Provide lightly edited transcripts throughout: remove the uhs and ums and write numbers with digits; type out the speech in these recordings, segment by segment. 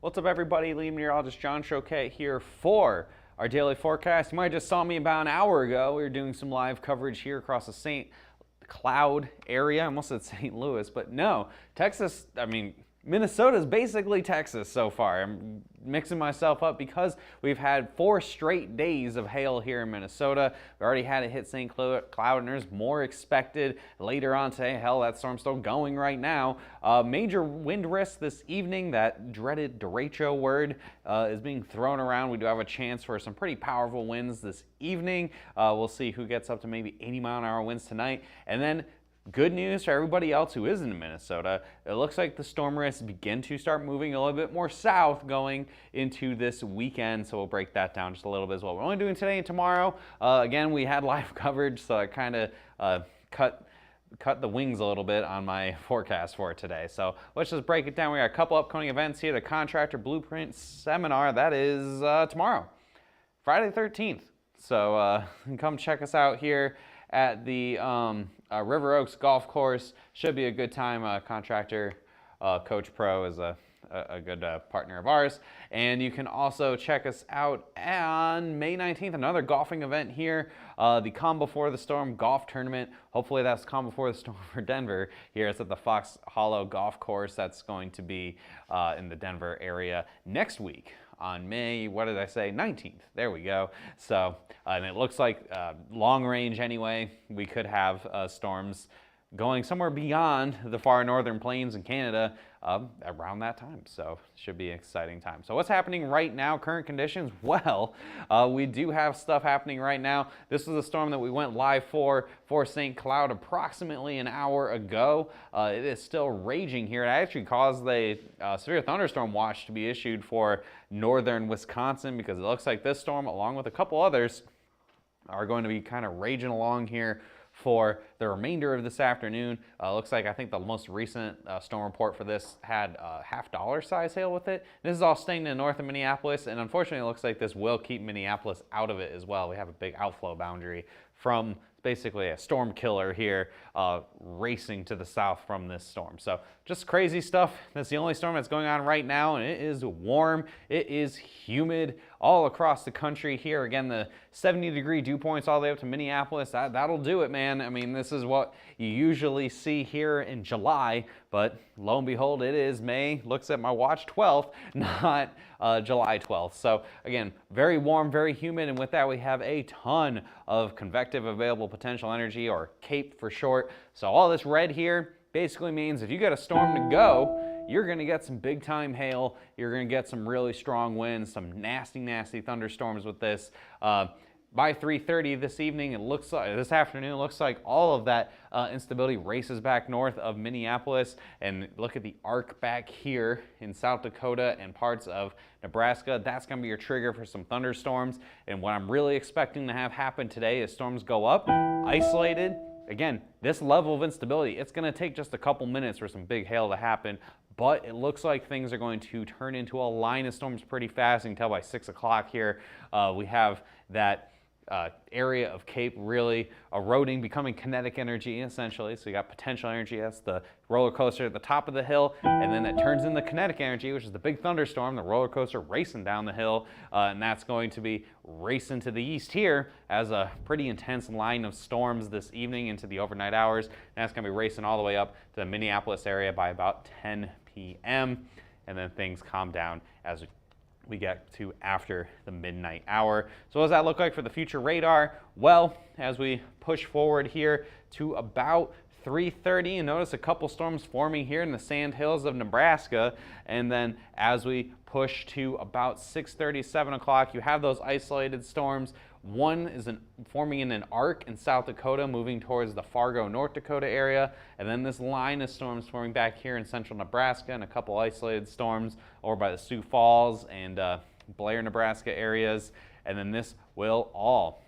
What's up, everybody? Lead meteorologist John Choquette here for our daily forecast. You might have just saw me about an hour ago. We were doing some live coverage here across the St. Cloud area. I almost said St. Louis, but no. Texas, Minnesota is basically Texas so far. I'm mixing myself up because we've had 4 straight days of hail here in Minnesota. We already had it hit St. Cloud, and there's more expected later on today. Hell, that storm's still going right now. Major wind risk this evening. That dreaded derecho word is being thrown around. We do have a chance for some pretty powerful winds this evening. We'll see who gets up to maybe 80-mile-an-hour winds tonight. And then good news for everybody else who isn't in Minnesota. It looks like the storm risks begin to start moving a little bit more south going into this weekend, so we'll break that down just a little bit as well. We're only doing today and tomorrow. Again, we had live coverage, so I kind of cut the wings a little bit on my forecast for today. So let's just break it down. We got a couple upcoming events here. The Contractor Blueprint Seminar, that is tomorrow, Friday the 13th. So come check us out here at the River Oaks Golf Course. Should be a good time. Contractor Coach Pro is a good partner of ours. And you can also check us out on May 19th, another golfing event here, the Calm Before the Storm Golf Tournament. Hopefully that's Calm Before the Storm for Denver. Here it's at the Fox Hollow Golf Course. That's going to be in the Denver area next week on May, what did I say, 19th. There we go. So, and it looks like long range anyway. We could have storms going somewhere beyond the far northern plains in Canada around that time. So should be an exciting time. So what's happening right now, current conditions? Well, we do have stuff happening right now. This is a storm that we went live for St. Cloud approximately an hour ago. It is still raging here. It actually caused the severe thunderstorm watch to be issued for northern Wisconsin because it looks like this storm, along with a couple others, are going to be kind of raging along here for the remainder of this afternoon. Looks like I think the most recent storm report for this had $half size hail with it. This is all staying in north of Minneapolis, and unfortunately it looks like this will keep Minneapolis out of it as well. We have a big outflow boundary from basically a storm killer here racing to the south from this storm. So just crazy stuff. That's the only storm that's going on right now, and it is warm. It is humid all across the country here. Again, the 70-degree dew points all the way up to Minneapolis. That'll do it, man. I mean, this is what you usually see here in July, but lo and behold, it is May. Looks at my watch, 12th, not July 12th. So again, very warm, very humid, and with that we have a ton of convective available potential energy, or CAPE for short. So all this red here basically means if you got a storm to go, you're going to get some big time hail. You're going to get some really strong winds, some nasty, nasty thunderstorms with this. By 3:30 this evening, this afternoon, it looks like all of that instability races back north of Minneapolis. And look at the arc back here in South Dakota and parts of Nebraska. That's going to be your trigger for some thunderstorms. And what I'm really expecting to have happen today is storms go up, isolated. Again, this level of instability, it's going to take just a couple minutes for some big hail to happen, but it looks like things are going to turn into a line of storms pretty fast. You can tell by 6 o'clock here, we have that area of CAPE really eroding, becoming kinetic energy essentially. So you got potential energy, that's the roller coaster at the top of the hill, and then it turns into kinetic energy, which is the big thunderstorm, the roller coaster racing down the hill, and that's going to be racing to the east here as a pretty intense line of storms this evening into the overnight hours. And that's going to be racing all the way up to the Minneapolis area by about 10 p.m. and then things calm down as we get to after the midnight hour. So what does that look like for the future radar? Well, as we push forward here to about 3:30, you notice a couple storms forming here in the sand hills of Nebraska, and then as we push to about 6:30, 7 o'clock, you have those isolated storms. One is forming in an arc in South Dakota, moving towards the Fargo, North Dakota area, and then this line of storms forming back here in central Nebraska, and a couple isolated storms over by the Sioux Falls and Blair, Nebraska areas, and then this will all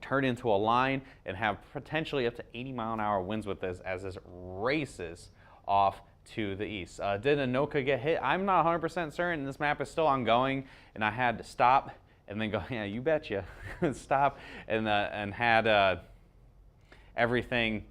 turn into a line and have potentially up to 80-mile-an-hour winds with this as this races off to the east. Did Anoka get hit? I'm not 100% certain. This map is still ongoing, and I had to stop and then go, yeah, you betcha, stop, and had everything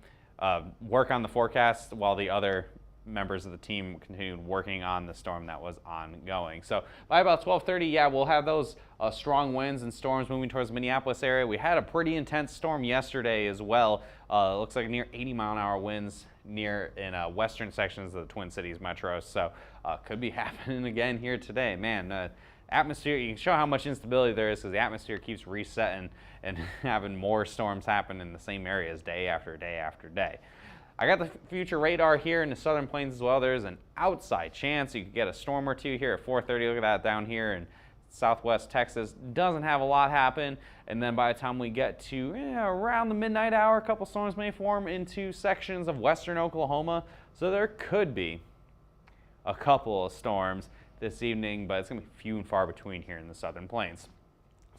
work on the forecast while the other members of the team continued working on the storm that was ongoing. So by about 12:30, yeah, we'll have those strong winds and storms moving towards the Minneapolis area. We had a pretty intense storm yesterday as well. It looks like near 80-mile-an-hour winds near in western sections of the Twin Cities metro. So could be happening again here today. Man, atmosphere, you can show how much instability there is because the atmosphere keeps resetting and having more storms happen in the same areas day after day after day. I got the future radar here in the southern plains as well. There's an outside chance you could get a storm or two here at 4:30. Look at that down here in southwest Texas. Doesn't have a lot happen. And then by the time we get to around the midnight hour, a couple storms may form into sections of western Oklahoma. So there could be a couple of storms this evening, but it's going to be few and far between here in the southern plains.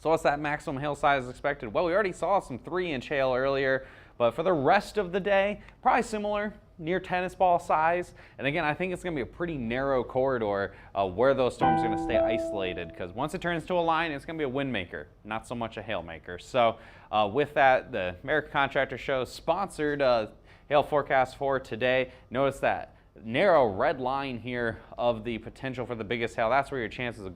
So what's that maximum hail size expected? Well, we already saw some 3-inch hail earlier, but for the rest of the day, probably similar, near tennis ball size. And again, I think it's going to be a pretty narrow corridor where those storms are going to stay isolated, because once it turns to a line, it's going to be a wind maker, not so much a hail maker. So with that, the American Contractor Show sponsored hail forecast for today. Notice that narrow red line here of the potential for the biggest hail. That's where your chances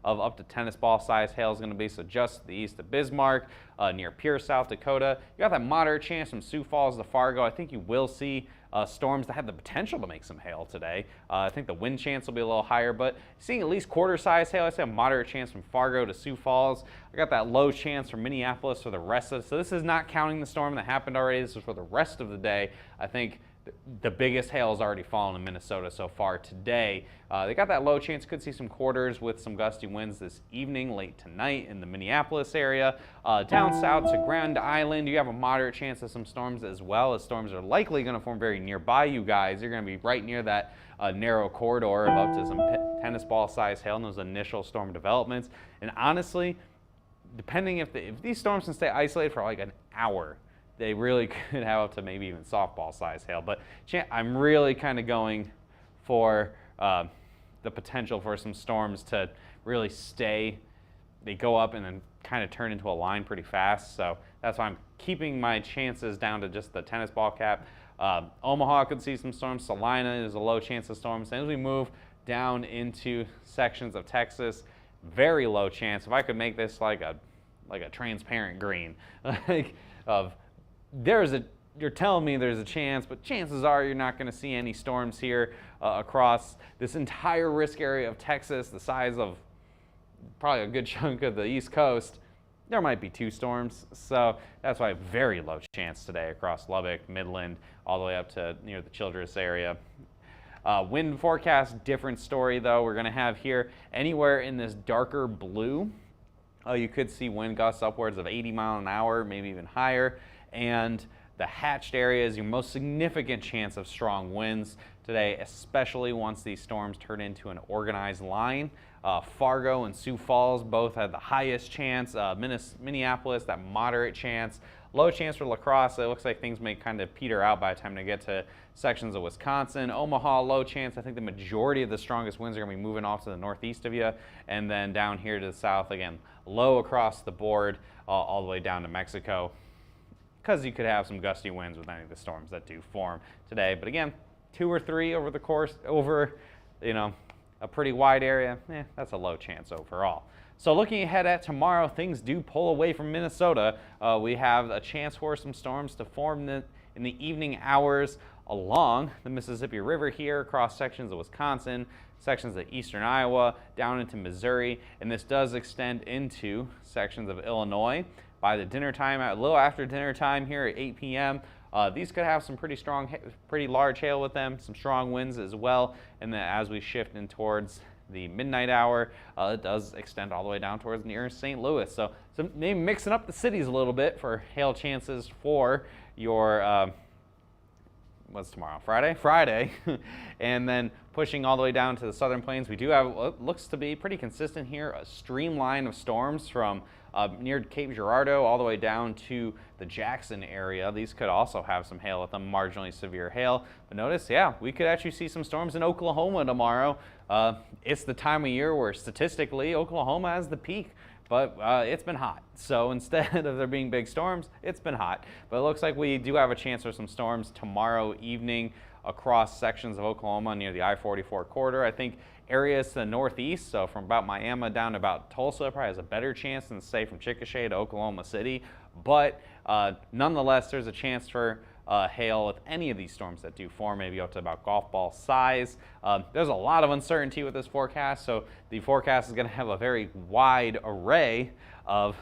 of up to tennis ball size hail is going to be. So just to the east of Bismarck, near Pierce, South Dakota. You got that moderate chance from Sioux Falls to Fargo. I think you will see storms that have the potential to make some hail today. I think the wind chance will be a little higher, but seeing at least quarter size hail, I say a moderate chance from Fargo to Sioux Falls. I got that low chance from Minneapolis for the rest of it. So this is not counting the storm that happened already. This is for the rest of the day. I think the biggest hail has already fallen in Minnesota so far today. They got that low chance, could see some quarters with some gusty winds this evening, late tonight in the Minneapolis area. Down south to Grand Island, you have a moderate chance of some storms as well, as storms are likely going to form very nearby you guys. You're going to be right near that narrow corridor of up to some tennis ball size hail in those initial storm developments. And honestly, depending if these storms can stay isolated for like an hour, they really could have up to maybe even softball size hail. But I'm really kind of going for the potential for some storms to really stay. They go up and then kind of turn into a line pretty fast. So that's why I'm keeping my chances down to just the tennis ball cap. Omaha could see some storms. Salina is a low chance of storms. And as we move down into sections of Texas, very low chance. If I could make this like a transparent green, you're telling me there's a chance, but chances are you're not going to see any storms here across this entire risk area of Texas, the size of probably a good chunk of the East Coast. There might be 2 storms, so that's why very low chance today across Lubbock, Midland, all the way up to near the Childress area. Wind forecast, different story though. We're going to have here anywhere in this darker blue. You could see wind gusts upwards of 80 miles an hour, maybe even higher. And the hatched area is your most significant chance of strong winds today, especially once these storms turn into an organized line. Fargo and Sioux Falls both had the highest chance. Minneapolis, that moderate chance. Low chance for La Crosse. It looks like things may kind of peter out by the time they get to sections of Wisconsin. Omaha, low chance. I think the majority of the strongest winds are going to be moving off to the northeast of you. And then down here to the south, again, low across the board, all the way down to Mexico, because you could have some gusty winds with any of the storms that do form today. But again, 2 or 3 over the course, over a pretty wide area, that's a low chance overall. So looking ahead at tomorrow, things do pull away from Minnesota. We have a chance for some storms to form in the evening hours along the Mississippi River here, across sections of Wisconsin, sections of eastern Iowa, down into Missouri, and this does extend into sections of Illinois. By the dinner time, a little after dinner time here at 8 p.m., these could have some pretty large hail with them, some strong winds as well. And then as we shift in towards the midnight hour, it does extend all the way down towards near St. Louis. So maybe mixing up the cities a little bit for hail chances for your, what's tomorrow? Friday. And then pushing all the way down to the southern plains. We do have what looks to be pretty consistent here, a streamline of storms from near Cape Girardeau all the way down to the Jackson area. These could also have some hail with them, marginally severe hail. But notice, we could actually see some storms in Oklahoma tomorrow. It's the time of year where statistically Oklahoma has the peak, but it's been hot. So instead of there being big storms, it's been hot. But it looks like we do have a chance for some storms tomorrow evening across sections of Oklahoma near the I-44 corridor. I think areas to the northeast, so from about Miami down to about Tulsa, probably has a better chance than, say, from Chickasha to Oklahoma City. But nonetheless, there's a chance for hail with any of these storms that do form, maybe up to about golf ball size. There's a lot of uncertainty with this forecast, so the forecast is going to have a very wide array of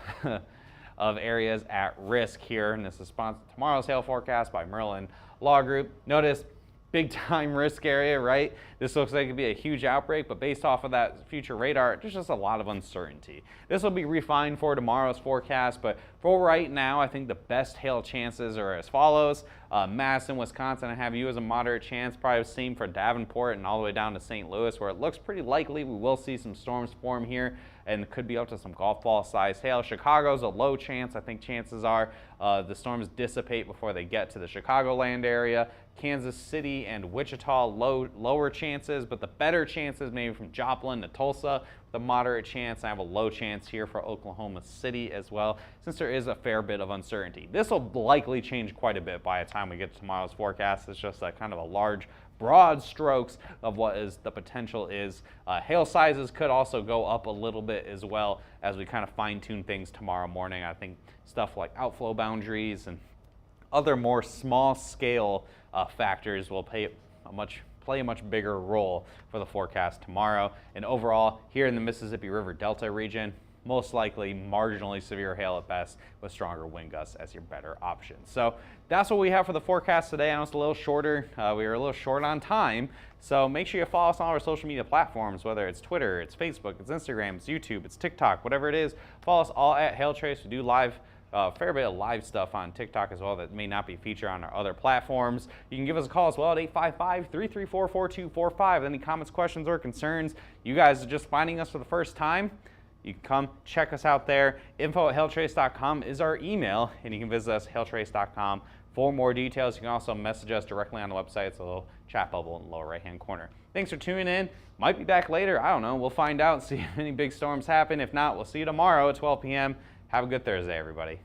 of areas at risk here. And this is sponsored tomorrow's hail forecast by Merlin Law Group. Notice big time risk area, right? This looks like it could be a huge outbreak, but based off of that future radar, there's just a lot of uncertainty. This will be refined for tomorrow's forecast, but for right now, I think the best hail chances are as follows. Madison, Wisconsin, I have you as a moderate chance, probably same for Davenport and all the way down to St. Louis, where it looks pretty likely we will see some storms form here and could be up to some golf ball size hail. Chicago's a low chance. I think chances are the storms dissipate before they get to the Chicagoland area. Kansas City and Wichita, lower chances, but the better chances maybe from Joplin to Tulsa, the moderate chance. I have a low chance here for Oklahoma City as well, since there is a fair bit of uncertainty. This will likely change quite a bit by the time we get to tomorrow's forecast. It's just a kind of a large, broad strokes of what is the potential is. Hail sizes could also go up a little bit as well as we kind of fine-tune things tomorrow morning. I think stuff like outflow boundaries and other more small-scale factors will play a much bigger role for the forecast tomorrow. And overall, here in the Mississippi River Delta region, most likely marginally severe hail at best with stronger wind gusts as your better option. So that's what we have for the forecast today. I know it's a little shorter. We were a little short on time. So make sure you follow us on all our social media platforms, whether it's Twitter, it's Facebook, it's Instagram, it's YouTube, it's TikTok, whatever it is. Follow us all at Hail Trace. We do live fair bit of live stuff on TikTok as well that may not be featured on our other platforms. You can give us a call as well at 855-334-4245. Any comments, questions, or concerns? You guys are just finding us for the first time. You can come check us out there. info@hailtrace.com is our email, and you can visit us hailtrace.com for more details. You can also message us directly on the website. It's a little chat bubble in the lower right-hand corner. Thanks for tuning in. Might be back later. I don't know. We'll find out and see if any big storms happen. If not, we'll see you tomorrow at 12 p.m. Have a good Thursday, everybody.